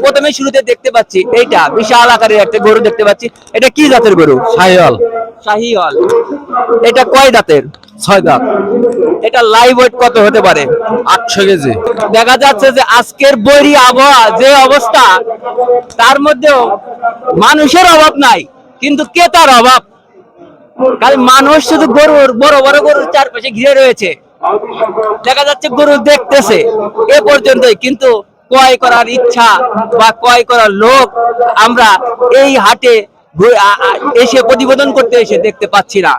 প্রথমে শুরুতে দেখতে পাচ্ছি এইটা বিশাল আকারের একটা গরু দেখতে পাচ্ছি। এটা কি জাতের গরু? শাহিওয়াল। শাহিওয়াল। এটা কয় দাঁতের? 6 দাঁত। এটা লাইভ ওয়েট কত হতে পারে? 800 কেজি। দেখা যাচ্ছে যে আজকের বৈরী আবহাওয়া যে অবস্থা, তার মধ্যেও মানুষের অভাব নাই, কিন্তু ক্রেতার অভাব। কারণ মানুষ শুধু গরুর বড় বড় গরুর চারপাশে ঘিরে রয়েছে, দেখা যাচ্ছে গরু দেখতেছে এ পর্যন্তই, কিন্তু ক্রয় করার ইচ্ছা বা ক্রয় করার লোক আমরা এই হাটে এসে প্রতিবেদন করতে এসে দেখতে পাচ্ছি না।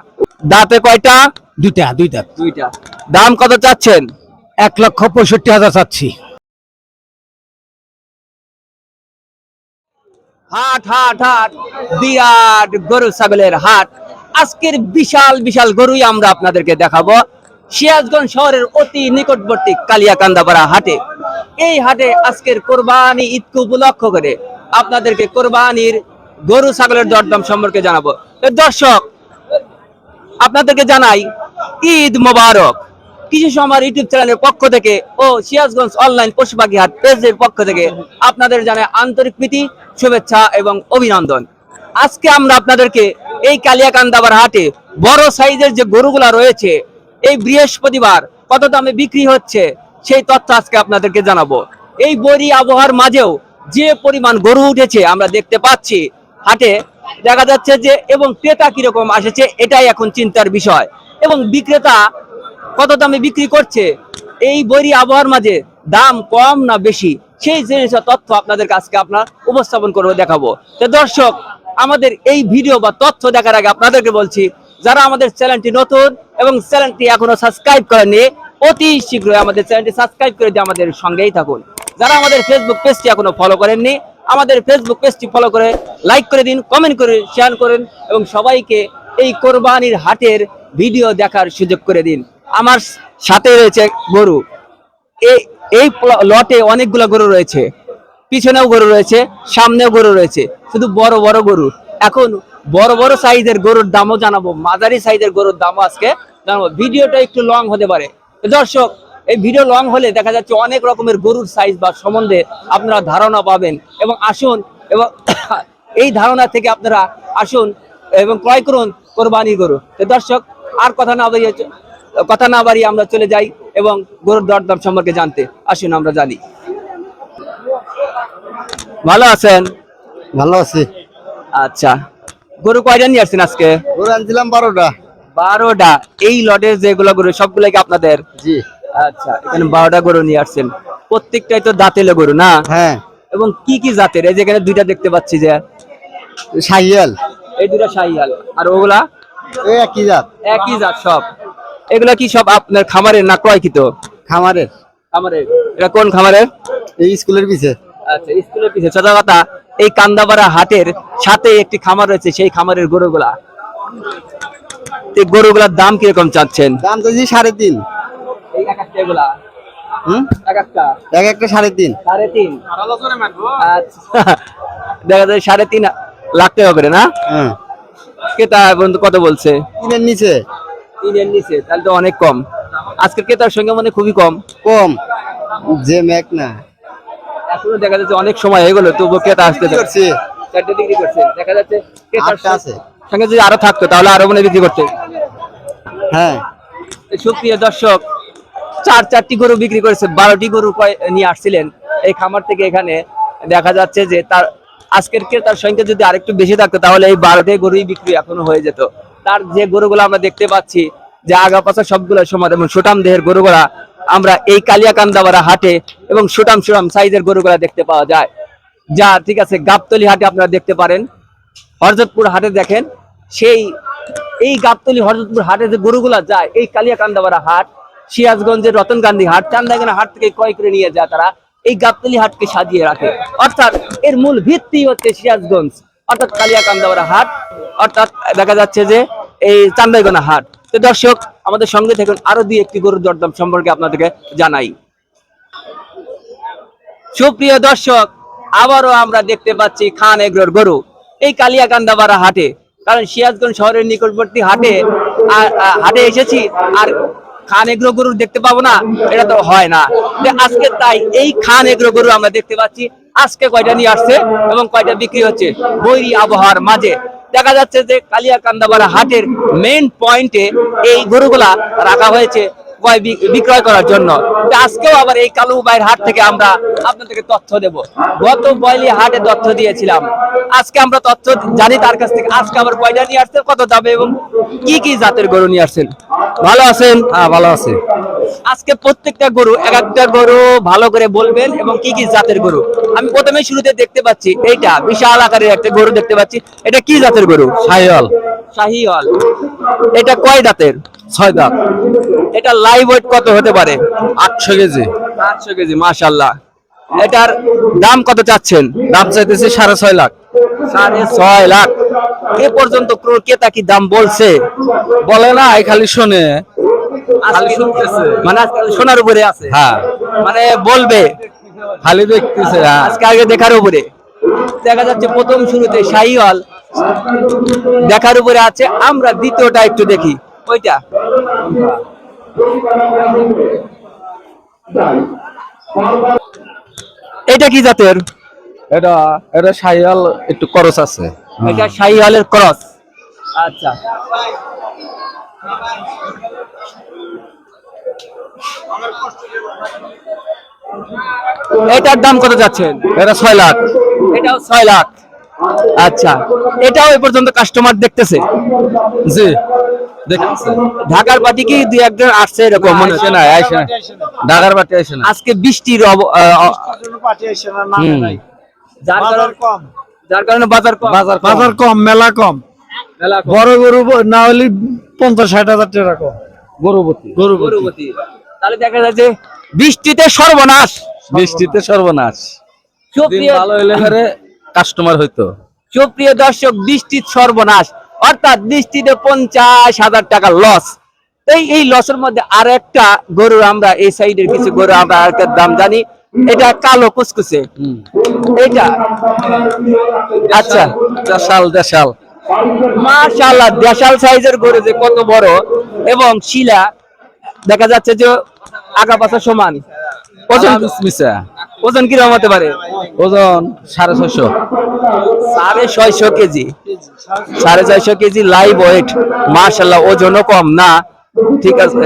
দাঁতে কয়টা? দুইটা দাঁত। দুইটা। দাম কত চাচ্ছেন? 1,65,000 চাচ্ছি। হাট হাট হাট, বিরাট গরু ছাগলের হাট। আজকের বিশাল বিশাল গরুই আমরা আপনাদেরকে দেখাবো সিরাজগঞ্জ শহরের অতি নিকটবর্তী কালিয়াকান্দাপাড়া হাটে। এই হাটে আজকের কোরবানি ঈদকে উপলক্ষ করে আপনাদেরকে কোরবানির গরু ছাগলের দরদাম সম্পর্কে জানাবো। দর্শক, আপনাদেরকে জানাই ঈদ মোবারক। কৃষি সমার ইউটিউব চ্যানেলের পক্ষ থেকে ও সিরাজগঞ্জ অনলাইন পশু পাখি হাট পেজের পক্ষ থেকে আপনাদের জানাই আন্তরিক প্রীতি, শুভেচ্ছা এবং অভিনন্দন। আজকে আমরা আপনাদেরকে এই কালিয়াকান্দাপাড়া হাটে বড় সাইজের যে গরুগুলা রয়েছে, এই বৃহস্পতিবার কত দামে বিক্রি হচ্ছে সেই তথ্য আজকে আপনাদেরকে জানাবো। এই বৈরী আবহাওয়ার মাঝেও যে পরিমাণ গরু উঠেছে আমরা দেখতে পাচ্ছি হাটে, দেখা যাচ্ছে যে, এবং ক্রেতা কিরকম আসেছে এটাই এখন চিন্তার বিষয়। এবং বিক্রেতা কত দামে বিক্রি করছে এই বৈরী আবহাওয়ার মাঝে, দাম কম না বেশি, সেই জিনিসের তথ্য আপনাদের কাছে আপনার উপস্থাপন করবো, দেখাবো। তো দর্শক, আমাদের এই ভিডিও বা তথ্য দেখার আগে আপনাদেরকে বলছি, যারা আমাদের চ্যানেলটি নতুন এবং চ্যানেলটি এখনো সাবস্ক্রাইব করেননি, অতি শীঘ্রই আমাদের চ্যানেলটি সাবস্ক্রাইব করে দিয়ে আমাদের সঙ্গেই থাকুন। যারা আমাদের ফেসবুক পেজটি এখনো ফলো করেননি, আমাদের ফেসবুক পেজটি ফলো করে লাইক করে দিন, কমেন্ট করে শেয়ার করেন এবং সবাইকে এই কোরবানির হাটের ভিডিও দেখার সুযোগ করে দিন। আমার সাথে রয়েছে গরু, এই লটে অনেকগুলো গরু রয়েছে, পিছনেও গরু রয়েছে, সামনেও গরু রয়েছে, শুধু বড় বড় গরু। এখন বড় বড় সাইজের গরুর দামও জানাবো, মাঝারি সাইজের গরুর দামও আজকে জানাবো। ভিডিওটা একটু লং হতে পারে দর্শক, এই ভিডিও লং হলে দেখা যাচ্ছে অনেক রকমের গরুর সাইজ বা সম্বন্ধে আপনারা ধারণা পাবেন, এবং আসুন এবং এই ধারণা থেকে আপনারা আসুন এবং ক্রয় করুন কোরবানি গরু। তো দর্শক, আর কথা না বাড়িয়ে আমরা চলে যাই এবং গরুর দরদাম সম্পর্কে জানতে। আসুন আমরা জানি। ভালো আছেন? ভালো আছে। আচ্ছা, গরু কয়টা নিয়ে আসছেন আজকে? গরু আনছিলাম 12টা। 12টা। এই লটের যেগুলো গরু সবগুলো কি আপনাদের? জি। আচ্ছা, এখানে 12টা গরু নিয়ে আসছেন, প্রত্যেকটাই তো দাঁতেলে গরু না? হ্যাঁ। এবং কি কি জাতের? এই যে এখানে দুইটা দেখতে পাচ্ছি, যে শাহিওয়াল। এই দুটা শাহিওয়াল, আর ওগুলা এই একই জাত। একই জাত সব? এগুলা কি সব আপনার খামারের না ক্রয়কৃত? খামারের। খামারের। এটা কোন খামারের? এই স্কুলের পিছে। আচ্ছা, স্কুলের পিছে। সোজা কথা, এই কান্দাপাড়া হাটের সাথে একটি খামার রয়েছে, সেই খামারের গরুগুলা। এই গরুগুলার দাম কিরকম চাচ্ছেন? দাম তো 3.5। এই এক একটা এগুলা এক একটা 3.5। 3.5। আচ্ছা, দেখা যায় 3.5 লাখ টাকা করে না? হ্যাঁ। ক্রেতা বন্ধু কত বলছে? 3 এর নিচে। 3 এর নিচে, তাহলে তো অনেক কম। আজকে ক্রেতার সংখ্যা মানে খুবই কম। কম যে ম্যাক না, এখনো দেখা যাচ্ছে অনেক সময় হয়ে গেল, তবু ক্রেতা আসতে করছে। 4টা বিক্রি করছে। দেখা যাচ্ছে ক্রেতার আছে সঙ্গে যদি আরো থাকতো তাহলে আরো মনে বিক্রি করতে। হ্যাঁ। সুপ্রিয় দর্শক, 4টি গরু বিক্রি করেছে, 12টি গরু নিয়ে আসছিলেন এই খামার থেকে। এখানে দেখা যাচ্ছে যে তার আজকের ক্রেতার সংখ্যা যদি আরেকটু বেশি থাকতো তাহলে এই 12টি গরুই বিক্রি এখনো হয়ে যেত। তার যে গরুগুলো আমরা দেখতে পাচ্ছি, যে আগা পাছা সবগুলো সমান এবং সুটাম দেহের গরুগুলা আমরা এই কালিয়াকান্দাপাড়া হাটে এবং সুটাম সাইজের গরুগুলা দেখতে পাওয়া যায়। যা ঠিক আছে, গাবতলী হাটে আপনারা দেখতে পারেন, হরজতপুর হাটে দেখেন, সেই এই গাবতলী হরজতপুর হাটে যে গরুগুলা যায়, এই কালিয়াকান্দাপাড়া হাট, সিরাজগঞ্জের রতনগান্ধী হাট, চান্দাইখানা হাট থেকে ক্রয় করে নিয়ে যায় তারা এই গাবতলী হাটকে সাজিয়ে রাখে। অর্থাৎ এর মূল ভিত্তি হচ্ছে সিরাজগঞ্জ, অর্থাৎ কালিয়াকান্দাপাড়া হাট, অর্থাৎ দেখা যাচ্ছে যে এই চান্দাইখানা হাট। তো দর্শক, আমাদের সঙ্গে থাকুন, আরো দুই একটি গরুর দরদাম সম্পর্কে আপনাদেরকে জানাই। সুপ্রিয় দর্শক, আবারও আমরা দেখতে পাচ্ছি খান এগ্রোর গরু এই কালিয়াকান্দাপাড়া হাটে। কারণ সিরাজগঞ্জ শহরের নিকটবর্তী হাটে এসেছি আর খান এগ্রো গরু দেখতে পাবো না, এটা তো হয় না। আজকে তাই এই খান এগ্রো গরু আমরা দেখতে পাচ্ছি আজকে কয়টা নিয়ে আসছে এবং কয়টা বিক্রি হচ্ছে বৈরী আবহাওয়ার মাঝে। দেখা যাচ্ছে যে কালিয়াকান্দাপাড়া হাটের মেইন পয়েন্টে এই গরুগুলা রাখা হয়েছে বিক্রয় করার জন্য। তো আজকেও আবার এই কালু ভাইয়ের হাট থেকে আমরা আপনাদেরকে তথ্য দেব। গত বয়লি হাটে তথ্য দিয়েছিলাম, আজকে আমরা তথ্য জানি তার কাছ থেকে। আজকে আবার কয়টা নিয়ে আসছে, কত দামে এবং কি কি জাতের গরু নিয়ে আসছেন। ভালো আছেন? হ্যাঁ, ভালো আছে। আজকে প্রত্যেকটা গরু এক একটা গরু ভালো করে বলবেন এবং কি কি জাতের গরু। আমি প্রথমে শুরুতে দেখতে পাচ্ছি এইটা বিশাল আকারের একটা গরু দেখতে পাচ্ছি। এটা কি জাতের গরু? শাহিওয়াল। শাহিওয়াল। এটা কয় দাঁতের? 6 দাঁত। এটা লাইভ ওয়েট কত হতে পারে? 800 কেজি। 800 কেজি, মাশাআল্লাহ। এটার দাম কত চাচ্ছেন? দাম চাইতেছি 6.5 লাখ। 6.5 লাখ। এ পর্যন্ত ক্রেতা কি দাম বলছে? বলে না, খালি শোনে। মানে আজকাল সোনার উপরে আছে। হ্যাঁ, মানে বলবে খালি দেখতেছে। আজকে আগে দেখার উপরে। দেখা যাচ্ছে প্রথম শুরুতে শাহিওয়াল দেখার উপরে আছে। আমরা দ্বিতীয়টা একটু দেখি। ওইটা এটা কি জাতের? এটা এটা শাহিওয়াল, একটু খরচ আছে। এটা শাহিওয়ালের ক্রস। আচ্ছা, এটার দাম কত যাচ্ছেন? এটা 6 লাখ। এটাও 6 লাখ। আচ্ছা, এটাও এ পর্যন্ত কাস্টমার দেখতেছে? জি, দেখতেছে। ঢাকার পাটি কি দুই একজন আসছে এরকম মনে হচ্ছে? আইসে না। ঢাকার বাটি আইসে না। আজকে বৃষ্টির যার কারণে বাজার কম। বাজার কম, মেলা কম। মেলা কম। বড় গরু না হলে 50-60 হাজার টাকা কম। গরুপতি। গরুপতি। তাহলে দেখা যাচ্ছে বৃষ্টিতে সর্বনাশ। বৃষ্টিতে সর্বনাশ। দিন সুপ্রিয় ভালো হইলে পরে কাস্টমার হইতো। সুপ্রিয় দর্শক, বৃষ্টির সর্বনাশ, অর্থাৎ বৃষ্টিতে 50,000 টাকা লস। এই লসের মধ্যে আর একটা গরু আমরা এই সাইডের কিছু গরু আমরা আরেকটার দাম জানি। এটা কালো কুচকুচে। এটা আচ্ছা, দেশাল। মাশাআল্লাহ, দেশাল সাইজের গরু যে কত বড় এবং শিলা দেখা যাচ্ছে যে আগা পাছা সমান। ওজন ওজন কিরকম হতে পারে? ওজন 650। 650 কেজি। 650 KG live weight. মাশাআল্লাহ, ওজনও কম না। ঠিক আছে।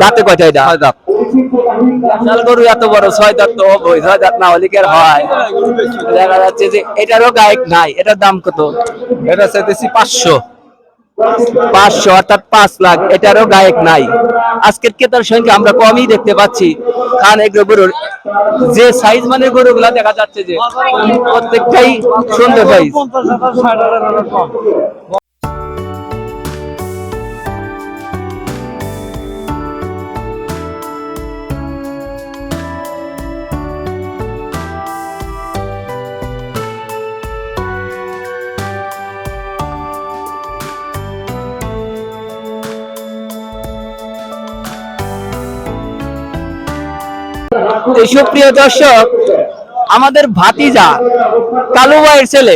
দাঁতে কয়টা? এটা 6 দাঁত। বিশাল গরু এত বড়, 6 দাঁত তো হবেই। 6 দাঁত না হলে কি আর হয়? দেখা যাচ্ছে যে এটারও গায়ক নাই। এটার দাম কত? এটা চাইতেছি 500। 500 অর্থাৎ 5 লাখ। এটারও গায়ক নাই। আজকের ক্রেতার সংখ্যা আমরা কমই দেখতে পাচ্ছি। খান এগ্রো গরুর যে সাইজ মানে গরুগুলা দেখা যাচ্ছে যে প্রত্যেকটাই সুন্দর সাইজ। সুপ্রিয় দর্শক, আমাদের ভাতিজা কালু ভাইয়ের ছেলে,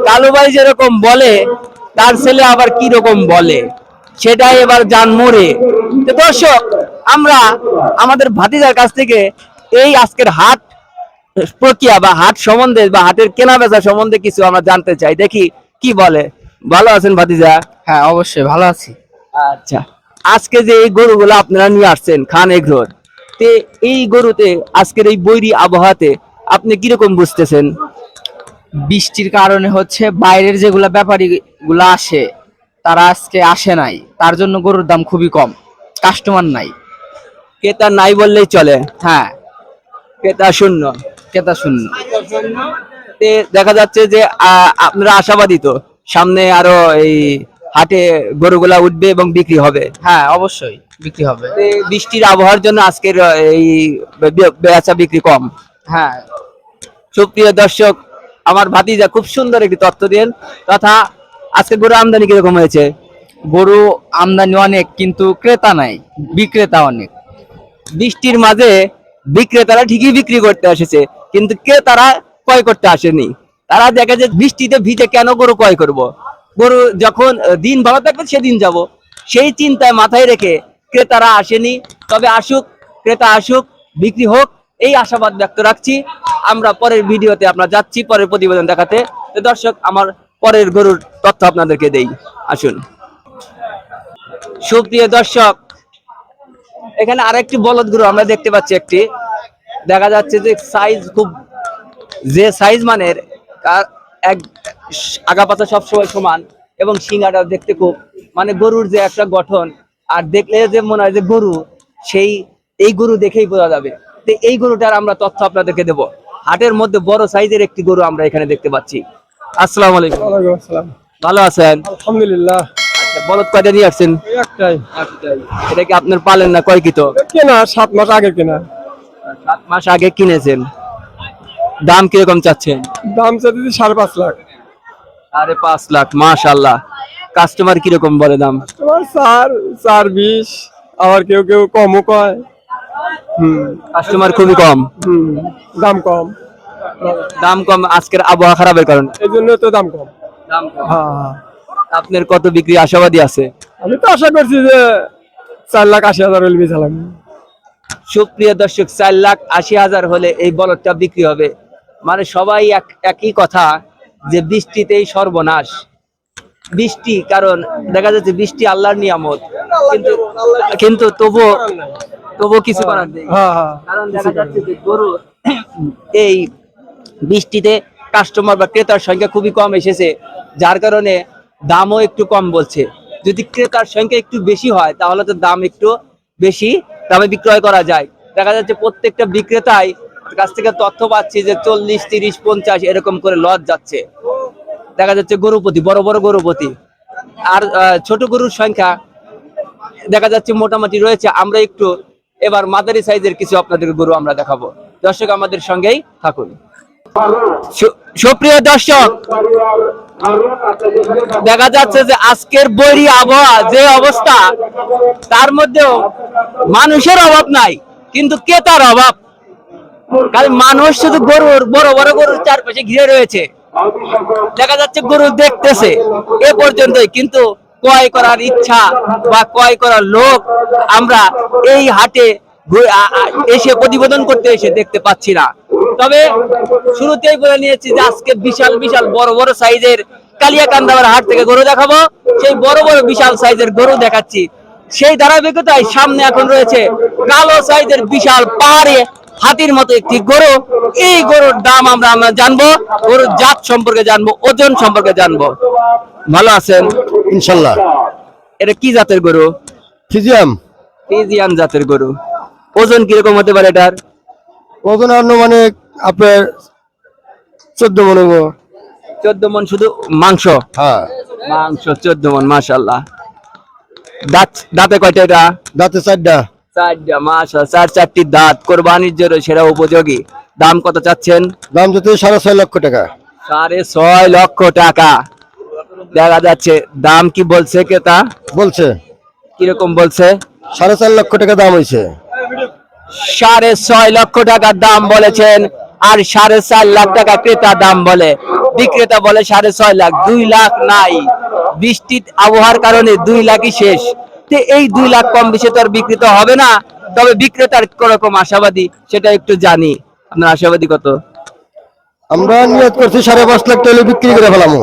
কালু ভাই যেরকম বলে তার ছেলে আবার কি রকম বলে সেটাই এবার জানবো রে। তো দর্শক, আমরা আমাদের ভাতিজার কাছ থেকে এই আজকের হাট প্রক্রিয়া বা হাট সম্বন্ধে বা হাটের কেনা বেচা সম্বন্ধে কিছু আমরা জানতে চাই। দেখি কি বলে। ভালো আছেন ভাতিজা? হ্যাঁ, অবশ্যই ভালো আছি। আচ্ছা, আজকে যে এই গরুগুলো আপনারা নিয়ে আসছেন খান এগ্রোর, তে এই গরুতে আজকের এই বৈরী আবহাওয়াতে আপনি কিরকম বুঝতেছেন? বৃষ্টির কারণে হচ্ছে বাইরের যেগুলা ব্যাপারী গুলা আসে তারা আজকে আসে নাই, তার জন্য গরুর দাম খুবই কম, কাস্টমার নাই। ক্রেতা নাই বললেই চলে। হ্যাঁ, ক্রেতা শূন্য। ক্রেতা শূন্য। তে দেখা যাচ্ছে যে আপনারা আশাবাদী তো সামনে আরো এই হাটে গরুগুলা উঠবে এবং বিক্রি হবে। হ্যাঁ, অবশ্যই বিক্রি হবে। তে বৃষ্টির আবহাওয়ার জন্য আজকের এই বেচা বিক্রি কম। হ্যাঁ, সুপ্রিয় দর্শক, আমার ভাতিজা খুব সুন্দর একটি তথ্য দেন তথা আজকে গরু আমদানি কিরকম হয়েছে? গরু আমদানি অনেক, কিন্তু ক্রেতা নাই, বিক্রেতা অনেক। বৃষ্টির মাঝে বিক্রেতারা ঠিকই বিক্রি করতে এসেছে, কিন্তু ক্রেতারা ক্রয় করতে আসেনি। তারা দেখে যে বৃষ্টিতে ভিজে কেন গরু ক্রয় করব, গরু যখন দিন ভালো থাকবে সেদিন যাব, সেই চিন্তায় মাথায় রেখে ক্রেতারা আসেনি। তবে আসুক, ক্রেতা আসুক, বিক্রি হোক এই আশাবাদ ব্যক্ত রাখছি। আমরা পরের ভিডিওতে আমরা যাচ্ছি পরের প্রতিবেদন দেখাতে। তো দর্শক, আমার পরের গরুর তথ্য আপনাদেরকে দেই, আসুন। সুপ্রিয় দর্শক, এখানে আরেকটি বলদ গরু আমরা দেখতে পাচ্ছি। একটি দেখা যাচ্ছে যে সাইজ খুব, যে সাইজ মানের, এক আগা পাতা সবসময় সমান এবং শিঙাটা দেখতে খুব, মানে গরুর যে একটা গঠন, আর দেখলে যে মনে হয় যে গরু, সেই এই গরু দেখেই বোঝা যাবে। তো এই গরুটার আমরা তথ্য আপনাদেরকে দেব। হাটের মধ্যে বড় সাইজের একটি গরু আমরা এখানে দেখতে পাচ্ছি। আসসালামু আলাইকুম। ওয়ালাইকুম আসসালাম। ভালো আছেন? আলহামদুলিল্লাহ। আচ্ছা, বলদ কয়টা নিয়ে আসছেন? একটাই। এটা কি আপনার পালেন না কয় কিতো? কেনা 7 মাস আগে কেনা। 7 মাস আগে কিনেছেন। দাম কিরকম চাচ্ছেন? দাম চাইছি 5.5 লাখ। 5.5 লাখ, মাশাআল্লাহ। কাস্টমার কিরকম বলে দাম? তোমার 4.20, আবার কেউ কেউ কমও কয়। কাস্টমার খুবই কম। দাম কম। দাম কম আজকের আবহাওয়া খারাপের কারণে। এই জন্য তো দাম কম। দাম কম। হ্যাঁ। আপনার কত বিক্রি আশাবাদী আছে? আমি তো আশা করছি যে 4,80,000 হলে বেচালাম। সুপ্রিয় দর্শক, 4,80,000 হলে এই বলদটা বিক্রি হবে। মানে সবাই একই কথা যে বৃষ্টিতেই সর্বনাশ। বৃষ্টি, কারণ দেখা যাচ্ছে বৃষ্টি আল্লাহর নিয়ামত, কিন্তু তবুও কিছু করার নেই। কারণ দেখা যাচ্ছে যে গরু এই বৃষ্টিতে কাস্টমার বা ক্রেতার সংখ্যা খুবই কম এসেছে, যার কারণে দামও একটু কম বলছে। যদি ক্রেতার সংখ্যা একটু বেশি হয় তাহলে তো দাম একটু বেশি দামে বিক্রয় করা যায়। দেখা যাচ্ছে প্রত্যেকটা বিক্রেতাই কাছ থেকে তথ্য পাচ্ছি যে 40, 30, 50 এরকম করে লস যাচ্ছে। দেখা যাচ্ছে গরুপতি, বড় বড় গরুপতি, আর ছোট গরুর সংখ্যা দেখা যাচ্ছে মোটামুটি রয়েছে। আমরা একটু এবার মাঝারি সাইজের কিছু আপনাদের গরু আমরা দেখাবো। দর্শক, আমাদের সঙ্গেই থাকুন। সুপ্রিয় দর্শক, দেখা যাচ্ছে যে আজকের বৈরী আবহাওয়া যে অবস্থা, তার মধ্যেও মানুষের অভাব নাই, কিন্তু ক্রেতার অভাব। কারণ মানুষ শুধু গরুর, বড় বড় গরুর চারপাশে ঘিরে রয়েছে। দেখা যাচ্ছে গরু দেখতেছে এ পর্যন্তই, কিন্তু ক্রয় করার ইচ্ছা বা ক্রয় করার লোক আমরা এই হাটে এসে প্রতিবেদন করতে এসে দেখতে পাচ্ছি না। তবে শুরুতেই বলে নিয়েছি যে আজকে বিশাল বিশাল বড় বড় সাইজের কালিয়াকান্দাবার হাট থেকে গরু দেখাবো। সেই বড় বড় বিশাল সাইজের গরু দেখাচ্ছি। সেই ধারাবাহিকতায় সামনে এখন রয়েছে কালো সাইজের বিশাল পাহাড়ে হাতির মতো একটি গরু। এই গরুর দাম আমরা জানবো, গরুর জাত সম্পর্কে জানবো, ওজন সম্পর্কে জানবো। ভালো আছেন? ইনশাল্লাহ। এটা কি জাতের গরু? ফিজিয়াম। ফিজিয়ান জাতের গরু। ওজন কিরকম হতে পারে এটার? ওজন আনুমানিক আপনার 14 মন হবো। 14 মন শুধু মাংস? হ্যাঁ, মাংস 14 মন, মাশাআল্লাহ। দাঁতে কয়টা এটা? দাঁতে 4টা। 4টা, মাশাআল্লাহ। 4টি দাঁত, কোরবানির জন্য সেরা উপযোগী। দাম কত চাচ্ছেন? দাম যাতে 6.5 লক্ষ টাকা। 6.5 লক্ষ টাকা। দেখা যাচ্ছে দাম কি বলছে ক্রেতা? বলছে কিরকম বলছে? 4.5 লক্ষ টাকা দাম হয়েছে। 6.5 লক্ষ টাকার দাম বলেছেন, আর 4.5 লাখ টাকা ক্রেতা দাম বলে। বিক্রেতা বলে 6.5 লাখ। 2 লাখ নাই, বৃষ্টির আবহাওয়ার কারণে 2 লাখই শেষ। তো এই 2 লাখ কম বেশি তো আর বিক্রিত হবে না। তবে বিক্রেতার কোরকম আশাবাদী সেটা একটু জানি। আপনার আশাবাদী কত? আমরা নিয়ত করছি 5.5 লাখ টাকা বিক্রি করে ফেলামু।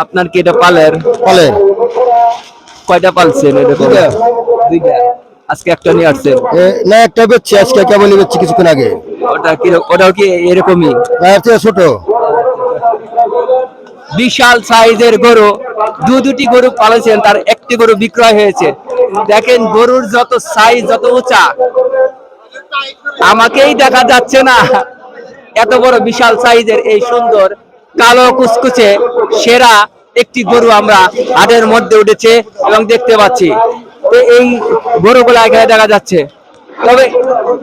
আপনার কি এটা পালের? পালের। কয়টা পালছেন? এটা দুইটা। আজকে একটা নিয়ে আসছেন? না, একটা বেচছি আজকে, কেবলই বেচছি কিছুক্ষণ আগে। ওটাও কি এরকমই? না, এর থেকে ছোট। বিশাল সাইজের গরু, দুটি গরু পালছেন, তার একটি গরু বিক্রয় হয়েছে। দেখেন গরুর যত সাইজ, যত উঁচা, আমাকেই দেখা যাচ্ছে না। এত বড় বিশাল সাইজের এই সুন্দর কালো কুচকুচে সেরা একটি গরু আমরা হাটের মধ্যে উঠেছে এবং দেখতে পাচ্ছি। তো এই গরুগুলা এখানে দেখা যাচ্ছে। তবে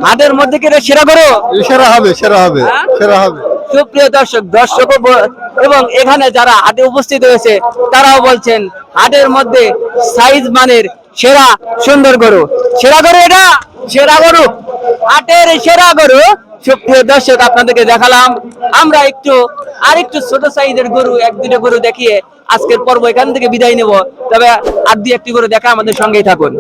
হাটের মধ্যে কি এটা সেরা গরু? সেরা হবে, সেরা হবে, সেরা হবে। সুপ্রিয় দর্শক এবং এখানে যারা হাটে উপস্থিত হয়েছে তারাও বলছেন হাটের মধ্যে সাইজ মানের সেরা সুন্দর গরু। সেরা গরু, এটা সেরা গরু, হাটের সেরা গরু। সুপ্রিয় দর্শক, আপনাদেরকে দেখালাম। আমরা আরেকটু ছোট সাইজের গরু, 1-2টা গরু দেখিয়ে আজকের পর্ব এখান থেকে বিদায় নেব। তবে আর 2-1টি গরু দেখা আমাদের সঙ্গেই থাকুন।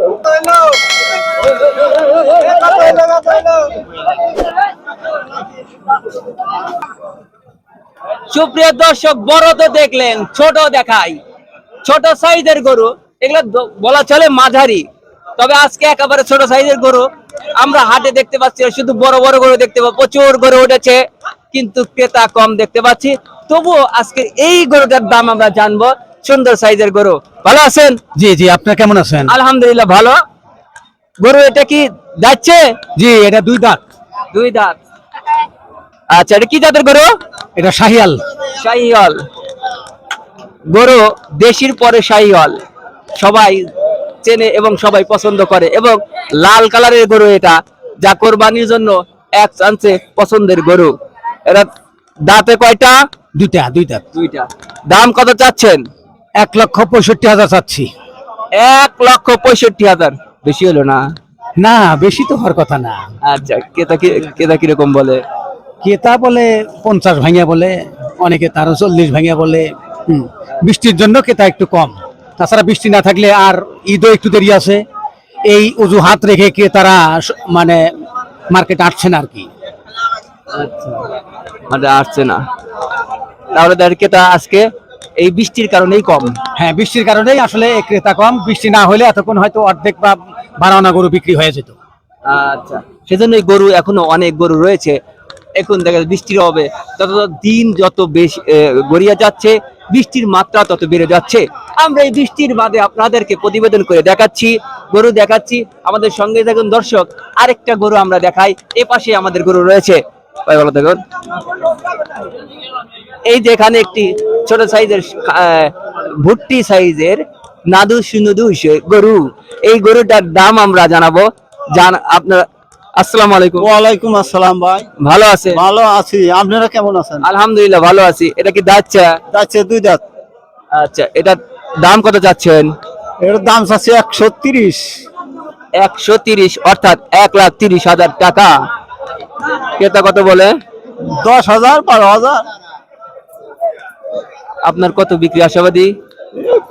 সুপ্রিয় দর্শক, বড় তো দেখলেন, ছোট দেখাই। ছোট সাইজের গরু এগুলো বলা চলে মাঝারি, তবে আজকে একেবারে ছোট সাইজের গরু আমরা হাটে দেখতে পাচ্ছি। শুধু বড় বড় গরু দেখতে পাবো, প্রচুর গরু উঠেছে, কিন্তু ক্রেতা কম দেখতে পাচ্ছি। তবুও আজকে এই গরুটার দাম আমরা জানবো। সুন্দর সাইজের গরু। ভালো আছেন? জি জি, আপনার কেমন আছেন? আলহামদুলিল্লাহ ভালো। গরু এটা কি যাচ্ছে? জি, এটা 2 দাঁত। 2 দাঁত। আচ্ছা, এটা কি জাতের গরু? এটা শাহিয়াল। শাহিওয়াল গরু, দেশির পরে শাহিওয়াল সবাই চেনে এবং সবাই পছন্দ করে, এবং লাল কালারের গরু এটা, যা কোরবানির জন্য এক চান্সে পছন্দের গরু। এরা দাঁতে কয়টা? 2 দাঁত। 2টা। দাম কত চাচ্ছেন? 1,65,000 চাচ্ছি। 1,65,000। বেশি হলো না? না, বেশি তো হওয়ার কথা না। আচ্ছা, কেতা কিরকম বলে? ক্রেতা বলে 50 ভাঙিয়া বলে, অনেকে তারও 40 ভাঙিয়া বলে। বৃষ্টির জন্য ক্রেতা একটু কম। তাছাড়া বৃষ্টি না থাকলে আর ঈদও একটু দেরি আছে, এই অজুহাত রেখে ক্রেতারা মানে মার্কেটে আসছে না আর কি। আচ্ছা, মানে আসছে না, তাহলে তার ক্রেতা আজকে এই বৃষ্টির কারণেই কম। হ্যাঁ, বৃষ্টির কারণেই আসলে ক্রেতা কম। বৃষ্টি না হলে এতক্ষণ হয়তো অর্ধেক বা 12 আনা গরু বিক্রি হয়ে যেত। আচ্ছা, সেজন্য এই গরু এখনো অনেক গরু রয়েছে। এখন দেখা যায় বৃষ্টির হবে, তত দিন যত বেশি গড়িয়ে যাচ্ছে, বৃষ্টির মাত্রা তত বেড়ে যাচ্ছে। আমরা এই বৃষ্টির বাদে আপনাদেরকে প্রতিবেদন করে দেখাচ্ছি, গরু দেখাচ্ছি। আমাদের সঙ্গে দেখুন দর্শক, আরেকটা গরু আমরা দেখাই। এ পাশে আমাদের গরু রয়েছে, ভাই ভালো দেখুন। এই যে এখানে একটি ছোট সাইজের ভুট্টি সাইজের নাদু সুনুদু গরু, এই গরুটার দাম আমরা জানাবো। আপনার আসসালামু আলাইকুম। ওয়ালাইকুম আসসালাম ভাই। ভালো আছে? ভালো আছি, আপনারা কেমন আছেন? আলহামদুলিল্লাহ ভালো আছি। এটা কি দাচ্চা? যাচ্ছে 2 দাঁত। আচ্ছা, এটা দাম কত চাচ্ছেন? এর দাম চাচ্ছে 130। 130, অর্থাৎ 1,30,000 টাকা। ক্রেতা কত বলে? 10,000 12,000। আপনার কত বিক্রি আশাবাদী?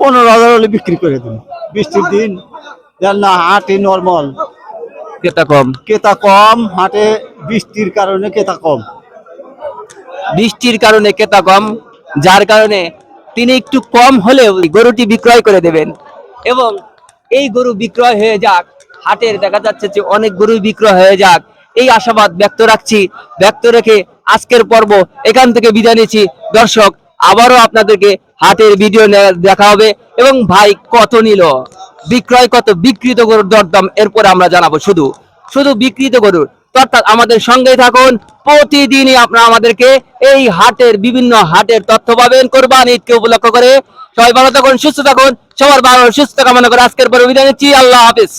15,000 হলে বিক্রি করে দিন। বৃষ্টির দিন জান না, হাটে নরমাল ক্রেতা কম। ক্রেতা কম, হাটে বৃষ্টির কারণে ক্রেতা কম। বৃষ্টির কারণে ক্রেতা কম, যার কারণে তিনি একটু কম হলেও গরুটি বিক্রয় করে দেবেন, এবং এই গরু বিক্রয় হয়ে যাক। হাটের দেখা যাচ্ছে যে অনেক গরু বিক্রয় হয়ে যাক, এই আশাবাদ ব্যক্ত রাখছি। ব্যক্ত রেখে আজকের পর্ব এখান থেকে বিদায় নিচ্ছি। দর্শক, আবারও আপনাদেরকে হাটের ভিডিও দেখা হবে, এবং ভাই কত নিল, বিক্রয় কত, বিক্রিত গরুর দরদাম এরপর আমরা জানাবো। শুধু শুধু বিক্রিত গরুর, অর্থাৎ আমাদের সঙ্গেই থাকুন। প্রতিদিনই আপনারা আমাদেরকে এই হাটের বিভিন্ন হাটের তথ্য পাবেন কোরবানি ঈদকে উপলক্ষ করে। সবাই ভালো থাকুন, সুস্থ থাকুন, সবার ভালো সুস্থ কামনা করে আজকের পরে বিদায় নিচ্ছি। আল্লাহ হাফেজ।